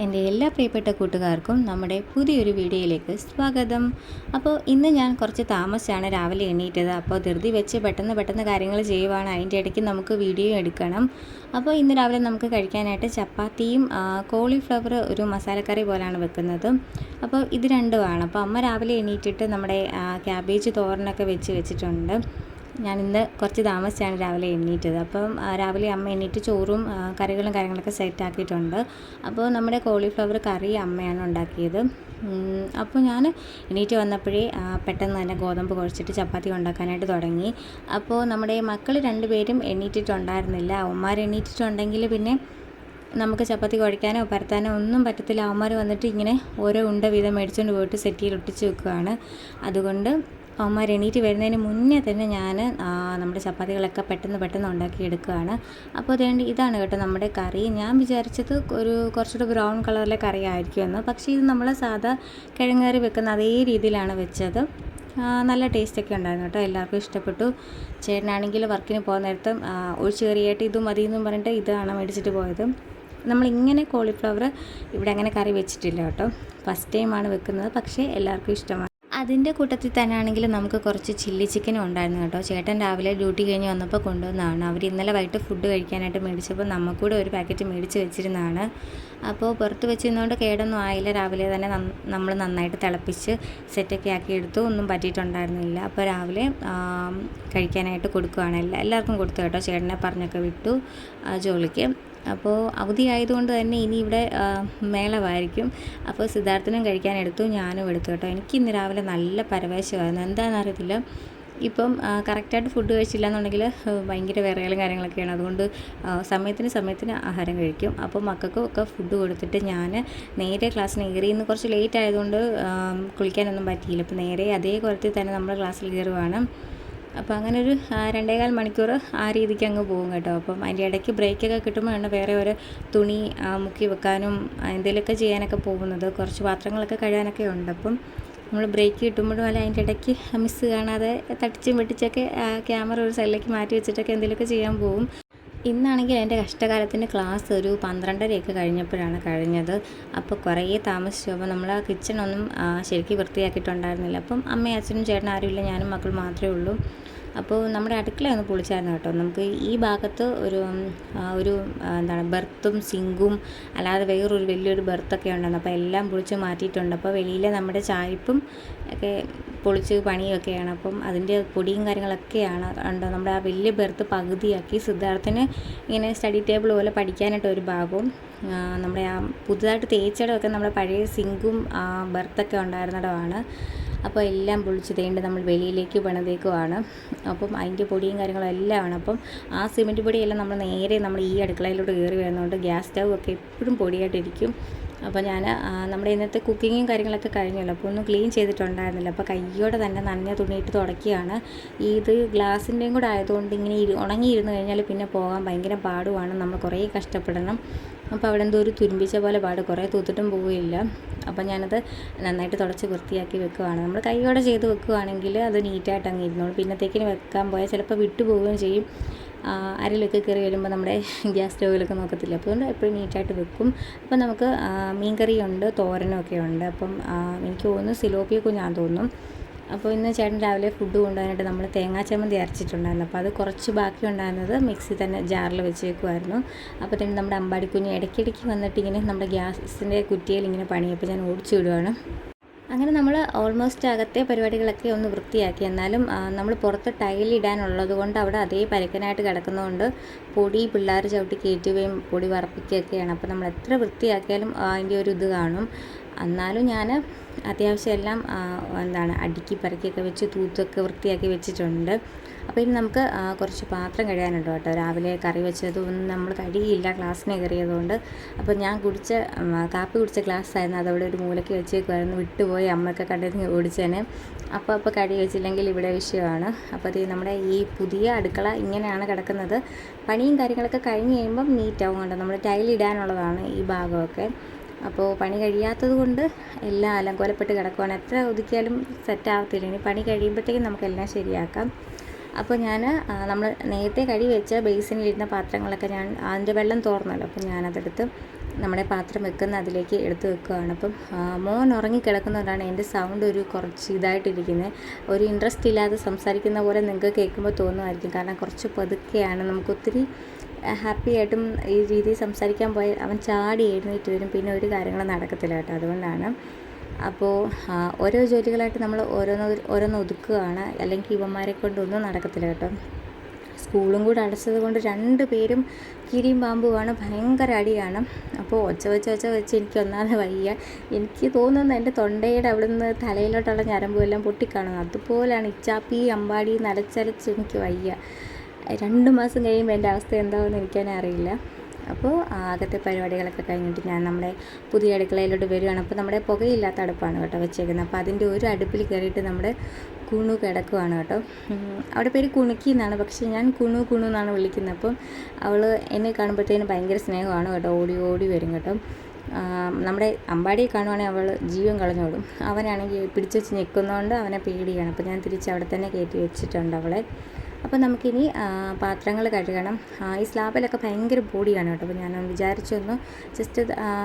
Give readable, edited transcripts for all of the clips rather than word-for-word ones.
എൻ്റെ എല്ലാ പ്രിയപ്പെട്ട കൂട്ടുകാർക്കും നമ്മുടെ പുതിയൊരു വീഡിയോയിലേക്ക് സ്വാഗതം. അപ്പോൾ ഇന്ന് ഞാൻ കുറച്ച് താമസിച്ചാണ് രാവിലെ എണീറ്റത്. അപ്പോൾ ധൃതി വെച്ച് പെട്ടെന്ന് കാര്യങ്ങൾ ചെയ്യുവാണ്. അതിൻ്റെ ഇടയ്ക്ക് നമുക്ക് വീഡിയോ എടുക്കണം. അപ്പോൾ ഇന്ന് രാവിലെ നമുക്ക് കഴിക്കാനായിട്ട് ചപ്പാത്തിയും കോളിഫ്ലവർ ഒരു മസാലക്കറി പോലെയാണ് വെക്കുന്നത്. അപ്പോൾ ഇത് രണ്ടുമാണ്. അപ്പോൾ അമ്മ രാവിലെ എണീറ്റിട്ട് നമ്മുടെ ക്യാബേജ് തോരനൊക്കെ വെച്ചിട്ടുണ്ട്. ഞാനിന്ന് കുറച്ച് താമസിച്ചാണ് രാവിലെ എണീറ്റത്. അപ്പം രാവിലെ അമ്മ എണീറ്റ് ചോറും കറികളും കാര്യങ്ങളൊക്കെ സെറ്റാക്കിയിട്ടുണ്ട്. അപ്പോൾ നമ്മുടെ കോളിഫ്ലവർ കറി അമ്മയാണ് ഉണ്ടാക്കിയത്. അപ്പോൾ ഞാൻ എണീറ്റ് വന്നപ്പോഴേ പെട്ടെന്ന് തന്നെ ഗോതമ്പ് കുഴച്ചിട്ട് ചപ്പാത്തി ഉണ്ടാക്കാനായിട്ട് തുടങ്ങി. അപ്പോൾ നമ്മുടെ മക്കൾ രണ്ടുപേരും എണീറ്റിട്ടുണ്ടായിരുന്നില്ല. അവന്മാർ എണീറ്റിട്ടുണ്ടെങ്കിൽ പിന്നെ നമുക്ക് ചപ്പാത്തി കുഴയ്ക്കാനോ പരത്താനോ ഒന്നും പറ്റത്തില്ല. അവന്മാർ വന്നിട്ട് ഇങ്ങനെ ഓരോ ഉണ്ട വീതം മേടിച്ചുകൊണ്ട് പോയിട്ട് സെറ്റിയിൽ ഒട്ടിച്ച് വെക്കുകയാണ്. അതുകൊണ്ട് അവന്മാർ എണീറ്റ് വരുന്നതിന് മുന്നേ തന്നെ ഞാൻ നമ്മുടെ ചപ്പാത്തികളൊക്കെ പെട്ടെന്ന് ഉണ്ടാക്കിയെടുക്കുകയാണ്. അപ്പോൾ അതുകൊണ്ട് ഇതാണ് കേട്ടോ നമ്മുടെ കറി. ഞാൻ വിചാരിച്ചത് കുറച്ചുകൂടി ബ്രൗൺ കളറിലെ കറി ആയിരിക്കുമെന്ന്. പക്ഷേ ഇത് നമ്മൾ സാധാ കിഴങ്ങേറി വെക്കുന്ന അതേ രീതിയിലാണ് വെച്ചത്. നല്ല ടേസ്റ്റൊക്കെ ഉണ്ടായിരുന്നു കേട്ടോ. എല്ലാവർക്കും ഇഷ്ടപ്പെട്ടു. ചേട്ടനാണെങ്കിൽ വർക്കിന് പോകുന്ന നേരത്തും ഒഴിച്ച് കറിയായിട്ട് ഇത് മതി എന്നും പറഞ്ഞിട്ട് ഇതാണ് മേടിച്ചിട്ട് പോയത്. നമ്മളിങ്ങനെ കോളിഫ്ലവർ ഇവിടെ അങ്ങനെ കറി വെച്ചിട്ടില്ല കേട്ടോ. ഫസ്റ്റ് ടൈമാണ് വെക്കുന്നത്. പക്ഷേ എല്ലാവർക്കും ഇഷ്ടമാണ്. അതിൻ്റെ കൂട്ടത്തിൽ തന്നെ ആണെങ്കിൽ നമുക്ക് കുറച്ച് ചില്ലി ചിക്കനും ഉണ്ടായിരുന്നു കേട്ടോ. ചേട്ടൻ രാവിലെ ഡ്യൂട്ടി കഴിഞ്ഞ് വന്നപ്പോൾ കൊണ്ടുവന്നതാണ്. അവർ ഇന്നലെ വൈകിട്ട് ഫുഡ് കഴിക്കാനായിട്ട് മേടിച്ചപ്പോൾ നമുക്കൂടെ ഒരു പാക്കറ്റ് മേടിച്ച് വെച്ചിരുന്നതാണ്. അപ്പോൾ പുറത്ത് വെച്ചിരുന്നതുകൊണ്ട് കേടൊന്നും ആയില്ല. രാവിലെ തന്നെ നമ്മൾ നന്നായിട്ട് തിളപ്പിച്ച് സെറ്റൊക്കെ ആക്കി എടുത്തു. ഒന്നും പറ്റിയിട്ടുണ്ടായിരുന്നില്ല. അപ്പോൾ രാവിലെ കഴിക്കാനായിട്ട് കൊടുക്കുകയാണ്. എല്ലാവർക്കും കൊടുത്തു കേട്ടോ. ചേട്ടനെ പറഞ്ഞൊക്കെ വിട്ടു ജോലിക്ക്. അപ്പോൾ അവധി ആയതുകൊണ്ട് തന്നെ ഇനി ഇവിടെ മേളമായിരിക്കും. അപ്പോൾ സിദ്ധാർത്ഥനും കഴിക്കാനെടുത്തു, ഞാനും എടുത്തു കേട്ടോ. എനിക്ക് ഇന്ന് രാവിലെ നല്ല പരവേശമായിരുന്നു. എന്താണെന്നറിയത്തില്ല. ഇപ്പം കറക്റ്റായിട്ട് ഫുഡ് കഴിച്ചില്ല എന്നുണ്ടെങ്കിൽ ഭയങ്കര വിറയലും കാര്യങ്ങളൊക്കെയാണ്. അതുകൊണ്ട് സമയത്തിന് ആഹാരം കഴിക്കും. അപ്പോൾ മക്കൾക്കും ഒക്കെ ഫുഡ് കൊടുത്തിട്ട് ഞാൻ നേരെ ക്ലാസ്സിന് കയറി. ഇന്ന് കുറച്ച് ലേറ്റ് ആയതുകൊണ്ട് കുളിക്കാനൊന്നും പറ്റിയില്ല. അപ്പോൾ നേരെ അതേ കുളത്തിൽ തന്നെ നമ്മൾ ക്ലാസ്സിൽ കയറുവാണ്. അപ്പോൾ അങ്ങനെ ഒരു 2.25 മണിക്കൂർ ആ രീതിക്ക് അങ്ങ് പോകും കേട്ടോ. അപ്പം അതിൻ്റെ ഇടയ്ക്ക് ബ്രേക്കൊക്കെ കിട്ടുമ്പോഴാണ് വേറെ ഒരു തുണി മുക്കി വെക്കാനും എന്തെങ്കിലുമൊക്കെ ചെയ്യാനൊക്കെ പോകുന്നത്. കുറച്ച് പാത്രങ്ങളൊക്കെ കഴുകാനൊക്കെ ഉണ്ട്. അപ്പം നമ്മൾ ബ്രേക്ക് കിട്ടുമ്പോഴും അല്ല അതിൻ്റെ ഇടയ്ക്ക് മിസ് കാണാതെ തട്ടിച്ചും വെട്ടിച്ചൊക്കെ ക്യാമറ ഒരു സൈഡിലേക്ക് മാറ്റി വെച്ചിട്ടൊക്കെ എന്തെങ്കിലുമൊക്കെ ചെയ്യാൻ പോകും. ഇന്നാണെങ്കിൽ എൻ്റെ കഷ്ടകാലത്തിൻ്റെ ക്ലാസ് ഒരു 12:30 കഴിഞ്ഞപ്പോഴാണ് കഴിഞ്ഞത്. അപ്പോൾ കുറേ താമസിച്ചു. അപ്പോൾ നമ്മൾ ആ കിച്ചണൊന്നും ശരിക്കും വൃത്തിയാക്കിയിട്ടുണ്ടായിരുന്നില്ല. അപ്പം അമ്മയും അച്ഛനും ചേട്ടനും ആരുമില്ല, ഞാനും മക്കൾ മാത്രമേ ഉള്ളൂ. അപ്പോൾ നമ്മുടെ അടുക്കള ഒന്ന് പൊളിച്ചായിരുന്നു കേട്ടോ. നമുക്ക് ഈ ഭാഗത്ത് ഒരു എന്താണ് ബെർത്തും സിങ്കും അല്ലാതെ വേറൊരു വലിയൊരു ബെർത്തൊക്കെ ഉണ്ടായിരുന്നു. അപ്പോൾ എല്ലാം പൊളിച്ച് മാറ്റിയിട്ടുണ്ട്. അപ്പോൾ വെളിയിലെ നമ്മുടെ ചായപ്പും ഒക്കെ പൊളിച്ച് പണിയൊക്കെയാണ്. അപ്പം അതിൻ്റെ പൊടിയും കാര്യങ്ങളൊക്കെയാണ് ഉണ്ട്. നമ്മുടെ ആ വലിയ ബെർത്ത് പകുതിയാക്കി സിദ്ധാർത്ഥന് ഇങ്ങനെ സ്റ്റഡി ടേബിൾ പോലെ പഠിക്കാനായിട്ട് ഒരു ഭാഗവും നമ്മുടെ ആ പുതുതായിട്ട് തേച്ചിടമൊക്കെ നമ്മുടെ പഴയ സിങ്കും ബെർത്തൊക്കെ ഉണ്ടായിരുന്നിടമാണ്. അപ്പോൾ എല്ലാം പൊളിച്ച് തേണ്ട് നമ്മൾ വെളിയിലേക്ക് പണിതേക്കുവാണ്. അപ്പം അതിൻ്റെ പൊടിയും കാര്യങ്ങളും എല്ലാം ആണ്. അപ്പം ആ സിമെൻറ്റ് പൊടിയെല്ലാം നമ്മൾ ഈ അടുക്കളയിലോട്ട് കയറി വരുന്നതുകൊണ്ട് ഗ്യാസ് സ്റ്റവ് ഒക്കെ എപ്പോഴും പൊടിയായിട്ടിരിക്കും. അപ്പോൾ ഞാൻ നമ്മുടെ ഇന്നത്തെ കുക്കിങ്ങും കാര്യങ്ങളൊക്കെ കഴിഞ്ഞല്ലോ. അപ്പോൾ ഒന്നും ക്ലീൻ ചെയ്തിട്ടുണ്ടായിരുന്നില്ല. അപ്പോൾ കയ്യോടെ തന്നെ നനഞ്ഞ തുണിയിട്ട് തുടക്കുകയാണ്. ഇത് ഗ്ലാസിൻ്റെയും കൂടെ ആയതുകൊണ്ട് ഇങ്ങനെ ഉണങ്ങിയിരുന്നു കഴിഞ്ഞാൽ പിന്നെ പോകാൻ ഭയങ്കര പാടുമാണ്. നമ്മൾ കുറേ കഷ്ടപ്പെടണം. അപ്പോൾ അവിടെ എന്തോ ഒരു തുരുമ്പിച്ച പോലെ കുറേ തൂത്തിട്ടും പോവുകയില്ല. അപ്പോൾ ഞാനത് നന്നായിട്ട് തുടച്ച് വൃത്തിയാക്കി വെക്കുകയാണ്. നമ്മൾ കൈയോടെ ചെയ്ത് വെക്കുകയാണെങ്കിൽ അത് നീറ്റായിട്ട് അങ്ങ് ഇരുന്നോളൂ. പിന്നത്തേക്കിന് വെക്കാൻ പോയാൽ ചിലപ്പോൾ വിട്ടു പോവുകയും ചെയ്യും. അരയിലൊക്കെ കയറി വരുമ്പോൾ നമ്മുടെ ഗ്യാസ് സ്റ്റൗവിലൊക്കെ നോക്കത്തില്ല. അപ്പോൾ അതുകൊണ്ട് എപ്പോഴും നീറ്റായിട്ട് വെക്കും. അപ്പോൾ നമുക്ക് മീൻകറിയുണ്ട്, തോരനൊക്കെ ഉണ്ട്. അപ്പം എനിക്ക് തോന്നുന്നു സിലോപ്പിയ കുഞ്ഞാന്ന് തോന്നും. അപ്പോൾ ഇന്ന് ചേട്ടൻ രാവിലെ ഫുഡ് കൊണ്ടുപോകാനായിട്ട് നമ്മൾ തേങ്ങാ ചമ്മന്തി അരച്ചിട്ടുണ്ടായിരുന്നു. അപ്പോൾ അത് കുറച്ച് ബാക്കി ഉണ്ടായിരുന്നത് മിക്സി തന്നെ ജാറിൽ വെച്ചേക്കുമായിരുന്നു. അപ്പോൾ തന്നെ നമ്മുടെ അമ്പാടിക്കുഞ്ഞ് ഇടയ്ക്കിടയ്ക്ക് വന്നിട്ട് ഇങ്ങനെ നമ്മുടെ ഗ്യാസിൻ്റെ കുറ്റിയിൽ ഇങ്ങനെ പണിയപ്പോൾ ഞാൻ ഓടിച്ചു വിടുവാണ്. അങ്ങനെ നമ്മൾ ഓൾമോസ്റ്റ് അകത്തെ പരിപാടികളൊക്കെ ഒന്ന് വൃത്തിയാക്കി. എന്നാലും നമ്മൾ പുറത്ത് ടൈലിടാനുള്ളത് കൊണ്ട് അവിടെ അതേ പരുക്കനായിട്ട് കിടക്കുന്നതുകൊണ്ട് പൊടി പിള്ളേർ ചവിട്ടി കയറ്റുകയും പൊടി വറപ്പിക്കുകയൊക്കെയാണ്. അപ്പോൾ നമ്മൾ എത്ര വൃത്തിയാക്കിയാലും അതിൻ്റെ ഒരു ഇത് കാണും. എന്നാലും ഞാൻ അത്യാവശ്യം എല്ലാം അടുക്കി പറക്കിയൊക്കെ വെച്ച് തൂത്തൊക്കെ വൃത്തിയാക്കി വെച്ചിട്ടുണ്ട്. അപ്പോൾ ഇനി നമുക്ക് കുറച്ച് പാത്രം കഴുകാനുണ്ട് കേട്ടോ. രാവിലെ കറി വെച്ചതൊന്നും നമ്മൾ കഴുകിയില്ല ക്ലാസ്സിന് കയറിയതുകൊണ്ട്. അപ്പോൾ ഞാൻ കാപ്പി കുടിച്ച ഗ്ലാസ് ആയിരുന്നു, അതവിടെ ഒരു മൂലയ്ക്ക് വെച്ചേക്കുമായിരുന്നു. വിട്ടുപോയി അമ്മയൊക്കെ കണ്ടിട്ട് ഓടിച്ചേനെ. അപ്പോൾ കഴുകി വെച്ചില്ലെങ്കിൽ ഇവിടെ വിഷയമാണ്. അപ്പോൾ അത് നമ്മുടെ ഈ പുതിയ അടുക്കള ഇങ്ങനെയാണ് കിടക്കുന്നത്. പണിയും കാര്യങ്ങളൊക്കെ കഴിഞ്ഞ് കഴിയുമ്പം നീറ്റാവും കേട്ടോ. നമ്മൾ ടൈലിടാനുള്ളതാണ് ഈ ഭാഗമൊക്കെ. അപ്പോൾ പണി കഴിയാത്തത് കൊണ്ട് എല്ലാം അലങ്കോലപ്പെട്ട് കിടക്കുവാണ്. എത്ര ഒതുക്കിയാലും സെറ്റാകത്തില്ല. ഇനി പണി കഴിയുമ്പോഴത്തേക്കും നമുക്കെല്ലാം ശരിയാക്കാം. അപ്പോൾ നമ്മൾ നേരത്തെ കഴുകി വെച്ച ബേസിനിലിരുന്ന പാത്രങ്ങളൊക്കെ അതിൻ്റെ വെള്ളം തോർന്നല്ലോ. അപ്പോൾ ഞാനതെടുത്ത് നമ്മുടെ പാത്രം വെക്കുന്ന അതിലേക്ക് എടുത്ത് വെക്കുകയാണ്. അപ്പം മോൻ ഉറങ്ങിക്കിടക്കുന്നതുകൊണ്ടാണ് എൻ്റെ സൗണ്ട് ഒരു കുറച്ച് ഇതായിട്ടിരിക്കുന്നത്. ഒരു ഇൻട്രസ്റ്റ് ഇല്ലാതെ സംസാരിക്കുന്ന പോലെ നിങ്ങൾക്ക് കേൾക്കുമ്പോൾ തോന്നുമായിരിക്കും. കാരണം കുറച്ച് പതുക്കെയാണ്. നമുക്കൊത്തിരി ഹാപ്പി ആയിട്ടും ഈ രീതിയിൽ സംസാരിക്കാൻ പോയാൽ അവൻ ചാടി എഴുന്നേറ്റ് വരും. പിന്നെ ഒരു കാര്യങ്ങളും നടക്കത്തില്ല കേട്ടോ. അതുകൊണ്ടാണ്. അപ്പോൾ ഓരോ ജോലികളായിട്ട് നമ്മൾ ഓരോന്ന് ഒതുക്കുകയാണ്. അല്ലെങ്കിൽ ഇവന്മാരെ കൊണ്ടൊന്നും നടക്കത്തില്ല കേട്ടോ. സ്കൂളും കൂടെ അടച്ചത് കൊണ്ട് 2 പേരും കീരിയും പാമ്പുമാണ്. ഭയങ്കര അടിയാണ്. അപ്പോൾ ഒച്ച വെച്ച് എനിക്ക് ഒന്നാമത് വയ്യ. എനിക്ക് തോന്നുന്നു എൻ്റെ തൊണ്ടയുടെ അവിടെ നിന്ന് തലയിലോട്ടുള്ള ഞരമ്പുമെല്ലാം പൊട്ടിക്കാണും. അതുപോലെയാണ് ഇച്ചാപ്പി അമ്പാടി നലച്ചലച്ച് എനിക്ക് വയ്യ. 2 മാസം കഴിയുമ്പോൾ എൻ്റെ അവസ്ഥ എന്താവുമെന്ന് എനിക്കതിനെ അറിയില്ല. അപ്പോൾ ആകത്തെ പരിപാടികളൊക്കെ കഴിഞ്ഞിട്ട് ഞാൻ നമ്മുടെ പുതിയ അടുക്കളയിലോട്ട് വരികയാണ്. അപ്പോൾ നമ്മുടെ പുകയില്ലാത്ത അടുപ്പാണ് കേട്ടോ വെച്ചേക്കുന്നത്. അപ്പോൾ അതിൻ്റെ ഒരു അടുപ്പിൽ കയറിയിട്ട് നമ്മുടെ കുണു കിടക്കുവാണ് കേട്ടോ. അവിടെ പേര് കുണുക്കി എന്നാണ്, പക്ഷേ ഞാൻ കുണു എന്നാണ് വിളിക്കുന്നത്. അപ്പം അവൾ എന്നെ കാണുമ്പോഴത്തേനും ഭയങ്കര സ്നേഹമാണ് കേട്ടോ. ഓടി വരും കേട്ടോ. നമ്മുടെ അമ്പാടിയെ കാണുവാണെങ്കിൽ അവൾ ജീവൻ കളഞ്ഞോളും. അവനാണെങ്കിൽ പിടിച്ച് വെച്ച് ഞെക്കുന്നതുകൊണ്ട് അവനെ പേടിയാണ്. അപ്പോൾ ഞാൻ തിരിച്ച് അവിടെ തന്നെ കയറ്റി വെച്ചിട്ടുണ്ട് അവളെ. അപ്പോൾ നമുക്കിനി പാത്രങ്ങൾ കഴുകണം. ഈ സ്ലാബിലൊക്കെ ഭയങ്കര പൊടിയാണ് കേട്ടോ. അപ്പോൾ ഞാൻ വിചാരിച്ചൊന്ന് ജസ്റ്റ്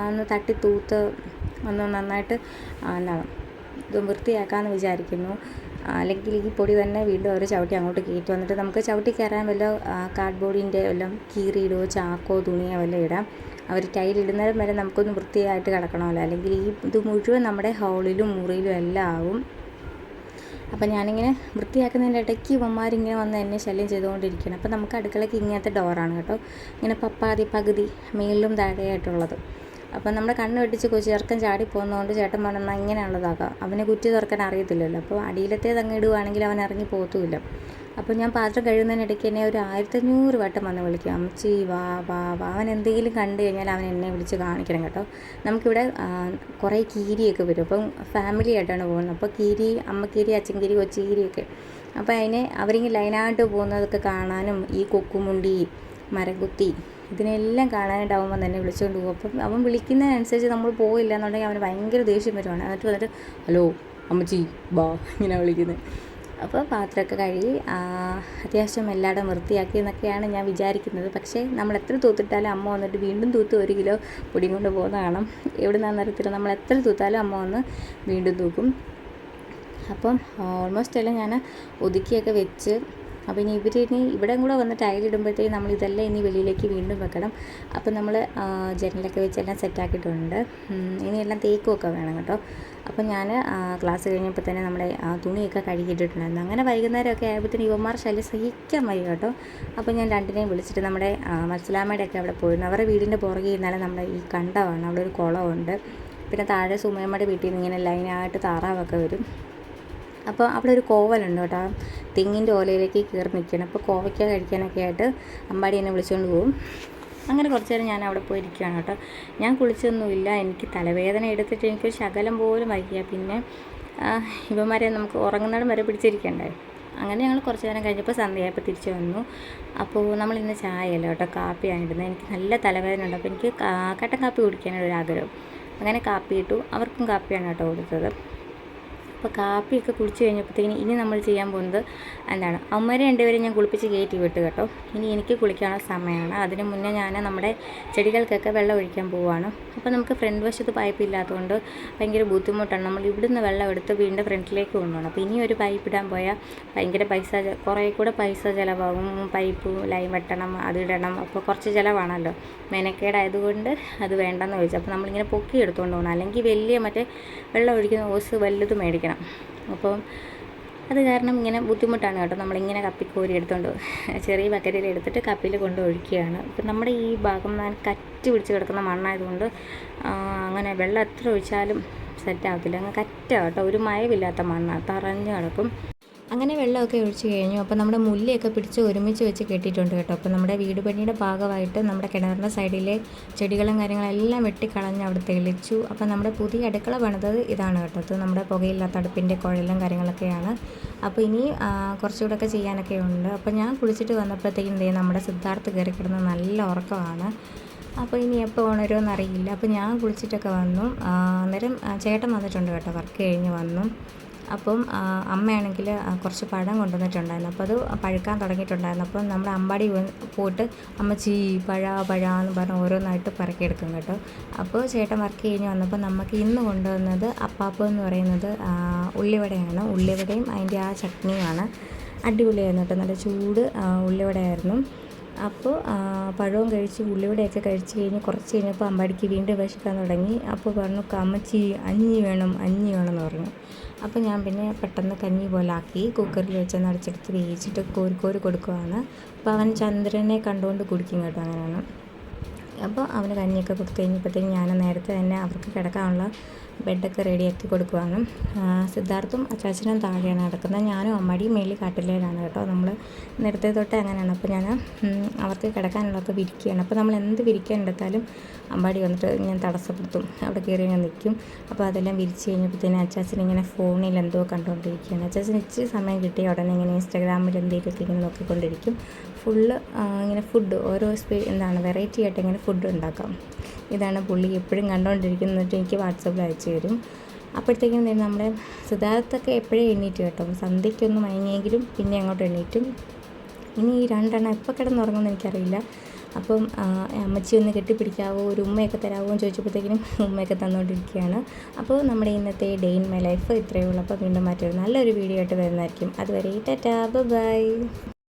ഒന്ന് തട്ടി തൂത്ത് ഒന്ന് നന്നായിട്ട് എന്താണ് ഇത് വൃത്തിയാക്കാമെന്ന് വിചാരിക്കുന്നു. അല്ലെങ്കിൽ ഈ പൊടി തന്നെ വീണ്ടും ഒരു ചവിട്ടി അങ്ങോട്ട് കയറ്റി വന്നിട്ട് നമുക്ക് ചവിട്ടി കയറാൻ വല്ല കാർഡ്ബോർഡിൻ്റെ വല്ലതും കീറിയിടുകയോ ചാക്കോ തുണിയോ വല്ലതും ഇടാം. അവർ ടൈലിടുന്നതും വരെ നമുക്കൊന്ന് വൃത്തിയായിട്ട് കിടക്കണമല്ലോ. അല്ലെങ്കിൽ ഇത് മുഴുവൻ നമ്മുടെ ഹോളിലും മുറിയിലും എല്ലാം ആവും. അപ്പം ഞാനിങ്ങനെ വൃത്തിയാക്കുന്നതിൻ്റെ ഇടയ്ക്ക് ഇവന്മാരിങ്ങനെ വന്ന് എന്നെ ശല്യം ചെയ്തുകൊണ്ടിരിക്കുകയാണ്. അപ്പോൾ നമുക്ക് അടുക്കളയ്ക്ക് ഇങ്ങനത്തെ ഡോറാണ് കേട്ടോ. ഇങ്ങനെ പകുതി മേളിലും താഴെയായിട്ടുള്ളത്. അപ്പം നമ്മുടെ കണ്ണ് വെട്ടിച്ച് ചെറുക്കൻ ചാടി പോകുന്നതുകൊണ്ട് ചേട്ടൻ പറഞ്ഞാൽ ഇങ്ങനെയുള്ളതാകാം. അവനെ കുറ്റി തുറക്കാൻ അറിയത്തില്ലല്ലോ. അപ്പോൾ അടിയിലത്തേത് അങ്ങ് ഇടുവാണെങ്കിൽ അവൻ ഇറങ്ങി പോത്തുമില്ല. അപ്പോൾ ഞാൻ പാത്രം കഴുകുന്നതിനിടയ്ക്ക് എന്നെ ഒരു 1500 വട്ടം വന്ന് വിളിക്കും, അമ്മച്ചി വാ. അവൻ എന്തെങ്കിലും കണ്ടു കഴിഞ്ഞാൽ അവൻ എന്നെ വിളിച്ച് കാണിക്കണം കേട്ടോ. നമുക്കിവിടെ കുറേ കീരിയൊക്കെ വരും. അപ്പം ഫാമിലി ആയിട്ടാണ് പോകുന്നത്. അപ്പോൾ കീരി, അമ്മക്കീരി, അച്ഛൻകീരി, കൊച്ചുകീരിയൊക്കെ. അപ്പോൾ അവരിങ്ങനെ ലൈനായിട്ട് പോകുന്നതൊക്കെ കാണാനും ഈ കൊക്കുമുണ്ടി, മരംകുത്തി ഇതിനെല്ലാം കാണാനായിട്ടാവുമ്പോൾ തന്നെ വിളിച്ചുകൊണ്ട് പോകും. അപ്പം അവൻ വിളിക്കുന്നതിനനുസരിച്ച് നമ്മൾ പോയില്ല എന്നുണ്ടെങ്കിൽ അവന് ഭയങ്കര ദേഷ്യം വരുവാണ്. വന്നിട്ട് ഹലോ അമ്മച്ചി ബാ ഇങ്ങനെ വിളിക്കുന്നത്. അപ്പോൾ പാത്രമൊക്കെ കഴുകി അത്യാവശ്യം എല്ലായിടും വൃത്തിയാക്കി എന്നൊക്കെയാണ് ഞാൻ വിചാരിക്കുന്നത്. പക്ഷേ നമ്മൾ എത്ര തൂത്തിട്ടാലും അമ്മ വന്നിട്ട് വീണ്ടും തൂത്ത് 1 കിലോ പൊടിയും കൊണ്ട് പോകുന്ന കാണാം. എവിടെ നിന്നാണെന്ന് അറിയത്തില്ല. നമ്മൾ എത്ര തൂത്താലും അമ്മ വന്ന് വീണ്ടും തൂക്കും. അപ്പം ഓൾമോസ്റ്റ് എല്ലാം ഞാൻ ഒതുക്കിയൊക്കെ വെച്ച്. അപ്പോൾ ഇനി ഇവിടെ കൂടെ വന്ന് ടൈലിടുമ്പോഴത്തേക്കും നമ്മൾ ഇതെല്ലാം ഇനി വെളിയിലേക്ക് വീണ്ടും വെക്കണം. അപ്പം നമ്മൾ ജനലൊക്കെ വെച്ചെല്ലാം സെറ്റാക്കിയിട്ടുണ്ട്. ഇനിയെല്ലാം തേക്കുമൊക്കെ വേണം കേട്ടോ. അപ്പം ഞാൻ ക്ലാസ് കഴിഞ്ഞപ്പോൾ തന്നെ നമ്മുടെ തുണിയൊക്കെ കഴുകിയിട്ടിട്ടുണ്ടായിരുന്നു. അങ്ങനെ വൈകുന്നേരമൊക്കെ ആയപ്പോഴത്തേന് യുവമാർ ശല്യം സഹിക്കാൻ വയ്യ കേട്ടോ. അപ്പോൾ ഞാൻ 2നെയും വിളിച്ചിട്ട് നമ്മുടെ മത്സലാമ്മയുടെയൊക്കെ അവിടെ പോയിരുന്നു. അവരുടെ വീടിൻ്റെ പുറകെ ഇരുന്നാലും നമ്മുടെ ഈ കണ്ടമാണ്. അവിടെ ഒരു കുളമുണ്ട്. പിന്നെ താഴെ സുമയമ്മയുടെ വീട്ടിൽ നിന്ന് ഇങ്ങനെ ലൈനായിട്ട് താറാവൊക്കെ വരും. അപ്പോൾ അവിടെ ഒരു കോവലുണ്ട് കേട്ടോ. തെങ്ങിൻ്റെ ഓലയിലേക്ക് കയറി നിൽക്കണം. അപ്പോൾ കോവയ്ക്ക കഴിക്കാനൊക്കെ ആയിട്ട് അമ്പാടി എന്നെ വിളിച്ചുകൊണ്ട് പോകും. അങ്ങനെ കുറച്ച് നേരം ഞാൻ അവിടെ പോയിരിക്കുകയാണ് കേട്ടോ. ഞാൻ കുളിച്ചൊന്നുമില്ല. എനിക്ക് തലവേദന എടുത്തിട്ട് എനിക്കൊരു ശകലം പോലും വയ്യ. പിന്നെ ഇവന്മാരെ നമുക്ക് ഉറങ്ങുന്നിടം വരെ പിടിച്ചിരിക്കണ്ടേ. അങ്ങനെ ഞങ്ങൾ കുറച്ച് നേരം കഴിഞ്ഞപ്പോൾ സന്ധ്യയായപ്പോൾ തിരിച്ചു വന്നു. അപ്പോൾ നമ്മളിന്ന് ചായയല്ല കേട്ടോ, കാപ്പിയാണ് ഇടുന്നത്. എനിക്ക് നല്ല തലവേദന ഉണ്ട്. അപ്പോൾ എനിക്ക് കട്ടൻ കാപ്പി കുടിക്കാനൊരു ആഗ്രഹം. അങ്ങനെ കാപ്പി ഇട്ടു. അവർക്കും കാപ്പിയാണ് കേട്ടോ കൊടുത്തത്. അപ്പോൾ കാപ്പിയൊക്കെ കുടിച്ച് കഴിഞ്ഞപ്പോഴത്തേക്കിന് ഇനി നമ്മൾ ചെയ്യാൻ പോകുന്നത് എന്താണ്, അമ്മരെ 2 പേരും ഞാൻ കുളിപ്പിച്ച് കയറ്റി വിട്ടു കേട്ടോ. ഇനി എനിക്ക് കുളിക്കാനുള്ള സമയമാണ്. അതിന് മുന്നേ ഞാൻ നമ്മുടെ ചെടികൾക്കൊക്കെ വെള്ളം ഒഴിക്കാൻ പോവുകയാണ്. അപ്പോൾ നമുക്ക് ഫ്രണ്ട് വശത്ത് പൈപ്പ് ഇല്ലാത്തതുകൊണ്ട് ഭയങ്കര ബുദ്ധിമുട്ടാണ്. നമ്മൾ ഇവിടുന്ന് വെള്ളം എടുത്ത് വീണ്ടും ഫ്രണ്ടിലേക്ക് കൊണ്ടുപോകണം. അപ്പോൾ ഇനി ഒരു പൈപ്പ് ഇടാൻ പോയാൽ ഭയങ്കര കുറേ കൂടെ പൈസ ചിലവാകും. പൈപ്പ് ലൈൻ വെട്ടണം, അതിടണം. അപ്പോൾ കുറച്ച് ചിലവാണല്ലോ. മെനക്കേടായതുകൊണ്ട് അത് വേണ്ടെന്ന് ചോദിച്ചു. അപ്പോൾ നമ്മളിങ്ങനെ പൊക്കി എടുത്തുകൊണ്ട് പോകണം. അല്ലെങ്കിൽ വലിയ മറ്റേ വെള്ളം ഒഴിക്കുന്ന ഓസ് വലുത് മേടിക്കണം. അപ്പോൾ അത് കാരണം ഇങ്ങനെ ബുദ്ധിമുട്ടാണ് കേട്ടോ. നമ്മളിങ്ങനെ കപ്പിക്കോരി എടുത്തുകൊണ്ട് ചെറിയ ബക്കറ്റിൽ എടുത്തിട്ട് കപ്പിയിൽ കൊണ്ട് ഒഴിക്കുകയാണ്. ഇപ്പം നമ്മുടെ ഈ ഭാഗം കറ്റ് പിടിച്ച് കിടക്കുന്ന മണ്ണായതുകൊണ്ട് അങ്ങനെ വെള്ളം എത്ര ഒഴിച്ചാലും സെറ്റാകത്തില്ല. അങ്ങ് കറ്റാണ് കേട്ടോ. ഒരു മയമില്ലാത്ത മണ്ണാണ്, തറഞ്ഞ് കിടക്കും. അങ്ങനെ വെള്ളമൊക്കെ ഒഴിച്ച് കഴിഞ്ഞു. അപ്പോൾ നമ്മുടെ മുല്ലയൊക്കെ പിടിച്ച് ഒരുമിച്ച് വെച്ച് കെട്ടിയിട്ടുണ്ട് കേട്ടോ. അപ്പോൾ നമ്മുടെ വീട് പണിയുടെ ഭാഗമായിട്ട് നമ്മുടെ കിണറിൻ്റെ സൈഡിലെ ചെടികളും കാര്യങ്ങളെല്ലാം വെട്ടിക്കളഞ്ഞ് അവിടെ തെളിച്ചു. അപ്പോൾ നമ്മുടെ പുതിയ അടുക്കള പണിതത് ഇതാണ് കേട്ടോ. ഇത് നമ്മുടെ പുകയില്ലാത്ത അടുപ്പിൻ്റെ കുഴലും കാര്യങ്ങളൊക്കെയാണ്. അപ്പോൾ ഇനി കുറച്ചുകൂടെയൊക്കെ ചെയ്യാനൊക്കെ ഉണ്ട്. അപ്പോൾ ഞാൻ കുളിച്ചിട്ട് വന്നപ്പോഴത്തേക്കും നമ്മുടെ സിദ്ധാർത്ഥ് കയറി കിടന്ന് നല്ല ഉറക്കമാണ്. അപ്പോൾ ഇനി എപ്പോൾ ഉണരുമെന്ന് അറിയില്ല. അപ്പോൾ ഞാൻ കുളിച്ചിട്ടൊക്കെ വന്നു. അന്നേരം ചേട്ടൻ വന്നിട്ടുണ്ട് കേട്ടോ. വർക്ക് കഴിഞ്ഞ് വന്നു. അപ്പം അമ്മയാണെങ്കിൽ കുറച്ച് പഴം കൊണ്ടുവന്നിട്ടുണ്ടായിരുന്നു. അപ്പോൾ അത് പഴുക്കാൻ തുടങ്ങിയിട്ടുണ്ടായിരുന്നു. അപ്പം നമ്മൾ അമ്പാടി പോയിട്ട് അമ്മച്ചി പഴാന്ന് പറഞ്ഞ് ഓരോന്നായിട്ട് പറക്കിയെടുക്കും കേട്ടോ. അപ്പോൾ ചേട്ടൻ വർക്ക് കഴിഞ്ഞ് വന്നപ്പോൾ നമുക്ക് ഇന്ന് കൊണ്ടുവന്നത് അപ്പാപ്പം എന്ന് പറയുന്നത് ഉള്ളിവടയാണ്. ഉള്ളിവടയും അതിൻ്റെ ആ ചട്നിയുമാണ്. അടിപൊളിയായിരുന്നു കേട്ടോ. നല്ല ചൂട് ഉള്ളിവടയായിരുന്നു. അപ്പോൾ പഴവും കഴിച്ച് ഉള്ളിവടയൊക്കെ കഴിച്ച് കഴിഞ്ഞ് കുറച്ച് കഴിഞ്ഞപ്പോൾ അമ്പാടിക്ക് വീണ്ടും വിശക്കാൻ തുടങ്ങി. അപ്പോൾ പറഞ്ഞു അമ്മച്ചി അഞ്ഞി വേണം എന്ന് പറഞ്ഞു. അപ്പോൾ ഞാൻ പിന്നെ പെട്ടെന്ന് കഞ്ഞി പോലെ ആക്കി കുക്കറിൽ വെച്ച് അടച്ചെടുത്ത് വേവിച്ചിട്ട് കോരി കൊടുക്കുവാണ്. അപ്പോൾ അവൻ ചന്ദ്രനെ കണ്ടുകൊണ്ട് കുടിക്കും കേട്ടോ. അങ്ങനെയാണ്. അപ്പോൾ അവന് കഞ്ഞിയൊക്കെ കൊടുത്തു കഴിഞ്ഞപ്പോഴത്തേക്കും ഞാൻ നേരത്തെ തന്നെ അവർക്ക് കിടക്കാനുള്ള ബെഡൊക്കെ റെഡിയാക്കി കൊടുക്കുവാണ്. സിദ്ധാർത്ഥും അച്ചാച്ചനും താഴെയാണ് കിടക്കുന്നത്. ഞാനും അമ്മാടിയും മേളിൽ കാട്ടിലേലാണ് കേട്ടോ. നമ്മൾ നേരത്തെ തൊട്ടേ അങ്ങനെയാണ്. അപ്പോൾ ഞാൻ അവർക്ക് കിടക്കാനുള്ളതൊക്കെ വിരിക്കുകയാണ്. അപ്പോൾ നമ്മൾ എന്ത് വിരിക്കാൻ എടുത്താലും അമ്പാടി വന്നിട്ട് ഞാൻ തടസ്സപ്പെടുത്തും. അവിടെ കയറി ഞാൻ നിൽക്കും. അപ്പോൾ അതെല്ലാം വിരിച്ച് കഴിഞ്ഞപ്പോഴത്തേനും അച്ചാച്ചൻ ഇങ്ങനെ ഫോണിൽ എന്തോ കണ്ടുകൊണ്ടിരിക്കുകയാണ്. അച്ചാച്ചൻ ഇച്ചിരി സമയം കിട്ടിയ ഉടനെ ഇങ്ങനെ ഇൻസ്റ്റാഗ്രാമിൽ എന്തെങ്കിലുമൊക്കെ ഇങ്ങനെ നോക്കിക്കൊണ്ടിരിക്കും. ഫുള്ള് ഇങ്ങനെ ഫുഡ് ഓരോ വെറൈറ്റി ആയിട്ട് ഇങ്ങനെ ഫുഡ് ഉണ്ടാക്കാം. ഇതാണ് പുള്ളി എപ്പോഴും കണ്ടുകൊണ്ടിരിക്കുന്നത്. എനിക്ക് വാട്സപ്പിൽ അയച്ചു തരും. അപ്പോഴത്തേക്കും നമ്മുടെ സിദ്ധാർത്ഥൊക്കെ എപ്പോഴും എണ്ണീറ്റ് കേട്ടോ. സന്ധ്യയ്ക്കൊന്ന് മയങ്ങിയെങ്കിലും പിന്നെ അങ്ങോട്ട് എണ്ണീറ്റും. ഇനി ഈ രണ്ടെണ്ണം എപ്പോൾ കിടന്നുറങ്ങുമെന്ന് എനിക്കറിയില്ല. അപ്പം അമ്മച്ചി ഒന്ന് കെട്ടിപ്പിടിക്കാവോ, ഒരു ഉമ്മയൊക്കെ തരാമോ എന്ന് ചോദിച്ചപ്പോഴത്തേക്കിനും ഉമ്മയൊക്കെ തന്നുകൊണ്ടിരിക്കുകയാണ്. അപ്പോൾ നമ്മുടെ ഇന്നത്തെ ഡേ ഇൻ മൈ ലൈഫ് ഇത്രയേ ഉള്ളൂ. അപ്പോൾ വീണ്ടും മറ്റൊരു നല്ലൊരു വീഡിയോ ആയിട്ട് വരുന്നതായിരിക്കും. അതുവരെ ടാറ്റാ ബൈ.